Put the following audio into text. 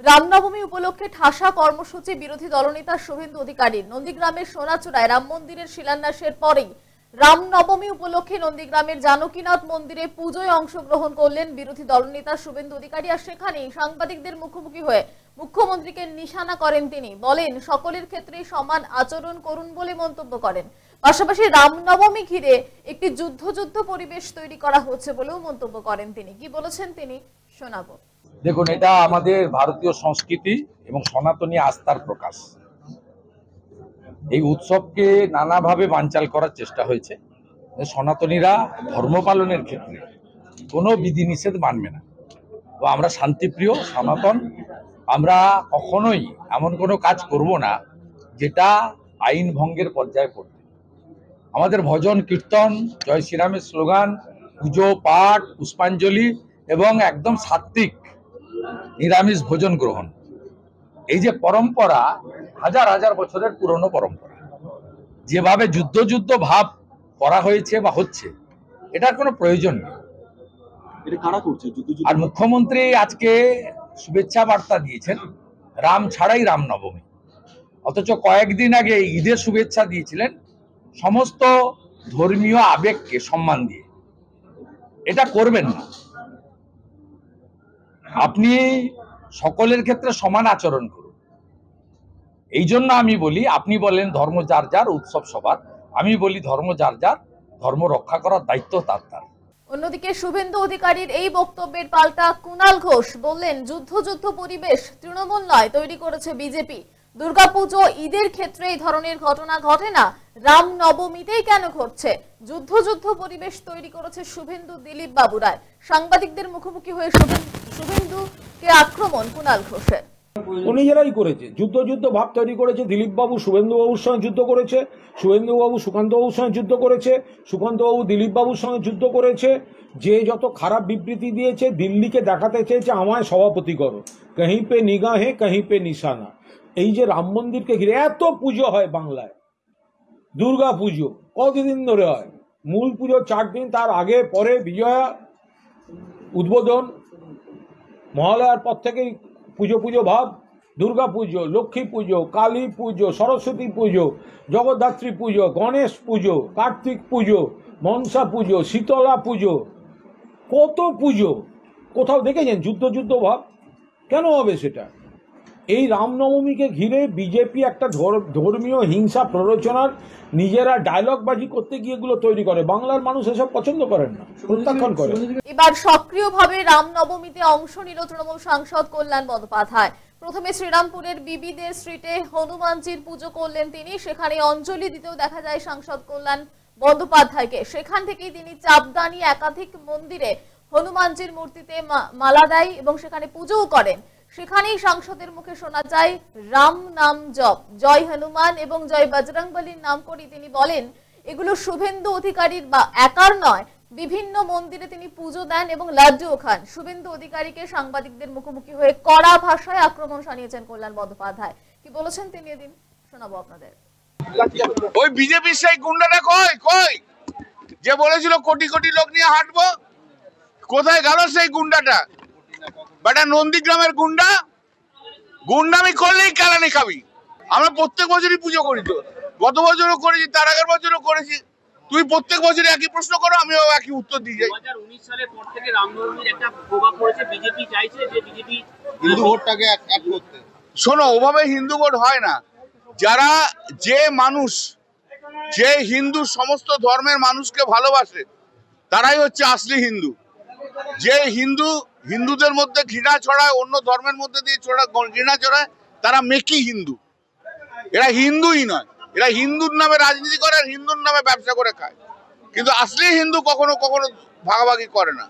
রামনবমী উপলক্ষে ঠাসা কর্মসূচি বিরোধী দলনেতা শুভেন্দু অধিকারীর। নন্দীগ্রামের সোনাচূড়ায় রাম মন্দিরের শিলান্যাসের পরেই রামনবমী উপলক্ষে নন্দীগ্রামের জানকীনাথ মন্দিরে পুজোয় অংশগ্রহণ করলেন বিরোধী দলনেতা শুভেন্দু অধিকারী। আর সেখানেই সাংবাদিকদের মুখোমুখি হয়ে মুখ্যমন্ত্রীকে নিশানা করেন তিনি। বলেন, সকলের ক্ষেত্রে সমান আচরণ করুন বলে মন্তব্য করেন। পাশাপাশি রামনবমী ঘিরে একটি যুদ্ধ পরিবেশ তৈরি করা হচ্ছে বলেও মন্তব্য করেন তিনি। কি বলেছেন তিনি শোনাবো। দেখুন, এটা আমাদের ভারতীয় সংস্কৃতি এবং সনাতনী আস্থার প্রকাশ। এই উৎসবকে নানাভাবে বানচাল করার চেষ্টা হয়েছে। সনাতনীরা ধর্ম পালনের ক্ষেত্রে কোনো বিধিনিষেধ মানবে না। তো আমরা শান্তিপ্রিয় সনাতন, আমরা কখনোই এমন কোনো কাজ করব না যেটা আইন ভঙ্গের পর্যায়ে পড়বে। আমাদের ভজন কীর্তন, জয় শ্রীরামের স্লোগান, পুজো পাঠ, পুষ্পাঞ্জলি এবং একদম সাত্বিক নিরামিষ ভোজন গ্রহণ, এই যে পরম্পরা হাজার হাজার বছরের পুরনো পরম্পরা, যেভাবে যুদ্ধ ভাব করা হয়েছে বা হচ্ছে, এটার কোনো প্রয়োজন নেই। আর মুখ্যমন্ত্রী আজকে শুভেচ্ছা বার্তা দিয়েছেন রাম ছাড়াই রামনবমী, অথচ কয়েকদিন আগে ঈদের শুভেচ্ছা দিয়েছিলেন সমস্ত ধর্মীয় আবেগকে সম্মান দিয়ে। এটা করবেন না। আপনি সকলের ক্ষেত্রে সমান আচরণ করুন। এই জন্য আমি বলি, আপনি বলেন ধর্ম যার যার, উৎসব সবার। আমি বলি ধর্ম যার যার, ধর্ম রক্ষা করার দায়িত্ব তার তার। অন্যদিকে শুভেন্দু অধিকারীর এই বক্তব্যের পাল্টা কুণাল ঘোষ বললেন, যুদ্ধ পরিবেশ তৃণমূল নয়, তৈরি করেছে বিজেপি। দুর্গাপুজো ঈদের ক্ষেত্রে এই ধরনের ঘটনা ঘটে না, রামনবমীতেই কেন ঘটছে? যুদ্ধ পরিবেশ তৈরি করেছে শুভেন্দু দিলীপ বাবু রায়। সাংবাদিকদের মুখোমুখি হয়ে শুভেন্দুকে আক্রমণ কুণাল ঘোষের। নিজেরাই করেছে, যুদ্ধ ভাব তৈরি করেছে। দিলীপ বাবু শুভেন্দু বাবুর সঙ্গে যুদ্ধ করেছে, শুভেন্দু বাবু সুকান্ত বাবুর সঙ্গে যুদ্ধ করেছে, সুকান্ত বাবু দিলীপ বাবুর সঙ্গে যুদ্ধ করেছে। যে যত খারাপ বিবৃতি দিয়েছে, দিল্লিকে দেখাতে চেয়েছে আমায় সভাপতি করো, কहीं पे নিগাহে कहीं पे নিশানা। এই যে রাম মন্দিরকে ঘিরে এত পুজো হয় বাংলায়, দুর্গা পুজো কতদিন ধরে হয়, মূল পুজো 4 দিন, তার আগে পরে বিজয়া, উদ্বোধন, মহালয়ার পর থেকেই পুজো ভাব। দুর্গা পুজো, লক্ষ্মী পুজো, কালী পুজো, সরস্বতী পুজো, জগদ্ধাত্রী পুজো, গণেশ পুজো, কার্তিক পুজো, মনসা পুজো, শীতলা পুজো, কত পুজো। কোথাও দেখেছেন যুদ্ধ ভাব? কেন হবে সেটা? এই রামনবমীকে ঘিরে বিজেপি একটা ধর্মীয় হিংসা প্ররোচনার নিজেরা ডায়লগবাজি করতে গিয়ে এগুলো তৈরি করে। বাংলার মানুষ এসব পছন্দ করেন না, প্রত্যাখ্যান করে। এবার সক্রিয়ভাবে রামনবমীতে অংশ নিল তৃণমূল সাংসদ কল্যাণ বন্দ্যোপাধ্যায়। প্রথমে শ্রীরামপুরের বিবিদের স্ট্রিটে হনুমানজির পুজো করলেন তিনি। সেখানে অঞ্জলি দিতেও দেখা যায় সাংসদ কল্যাণ বন্দ্যোপাধ্যায়কে। সেখান থেকেই তিনি চাপদানি একাধিক মন্দিরে হনুমানজির মূর্তিতে মালা দেয় এবং সেখানে পুজোও করেন। সেখানেই সাংসদের মুখে শোনা যায় রাম নাম জপ, জয় হনুমান এবং জয় বজরংবলীর নাম করে। তিনি বলেন, এগুলো শুভেন্দু অধিকারীর বা একার নয়, বিভিন্ন মন্দিরে তিনি পুজো দেন এবং লাড্ডুও খান। শুভেন্দু অধিকারীকে সাংবাদিকদের মুখোমুখি হয়ে কড়া ভাষায় আক্রমণ শানিয়েছেন কল্যাণ বন্দ্যোপাধ্যায়। কি বলেছেন তিনি এদিন শোনাবো আপনাদের। ওই বিজেপির সেই গুন্ডাটা কই যে বলেছিল কোটি লোক নিয়ে হাঁটবো, কোথায় গেল সেই গুন্ডাটা? বেটা নন্দীগ্রামের গুন্ডামি করলেই কেলানি খাবি। আমরা প্রত্যেক বছরই পুজো করি, তো গত বছরও করেছি, তার আগের বছরও করেছি। তুই প্রত্যেক বছরই একই প্রশ্ন করো, আমিও একই উত্তর দিয়ে যাই। 2019 সালের পর থেকে রামনবমীর একটা প্রভাব পড়েছে, বিজেপি চাইছে যে বিজেপি হিন্দু ভোটটাকে এক করতে। শোনো, ওভাবে হিন্দু ভোট হয় না। যারা যে হিন্দু সমস্ত ধর্মের মানুষকে ভালোবাসে, তারাই হচ্ছে আসলি হিন্দু। যে হিন্দুদের মধ্যে ঘৃণা ছড়ায়, অন্য ধর্মের মধ্যে দিয়ে ঘৃণা ছড়ায়, তারা মেকি হিন্দু। এরা হিন্দুই নয়, এরা হিন্দুর নামে রাজনীতি করে আর হিন্দুর নামে ব্যবসা করে খায়। কিন্তু আসলি হিন্দু কখনো ভাগাভাগি করে না।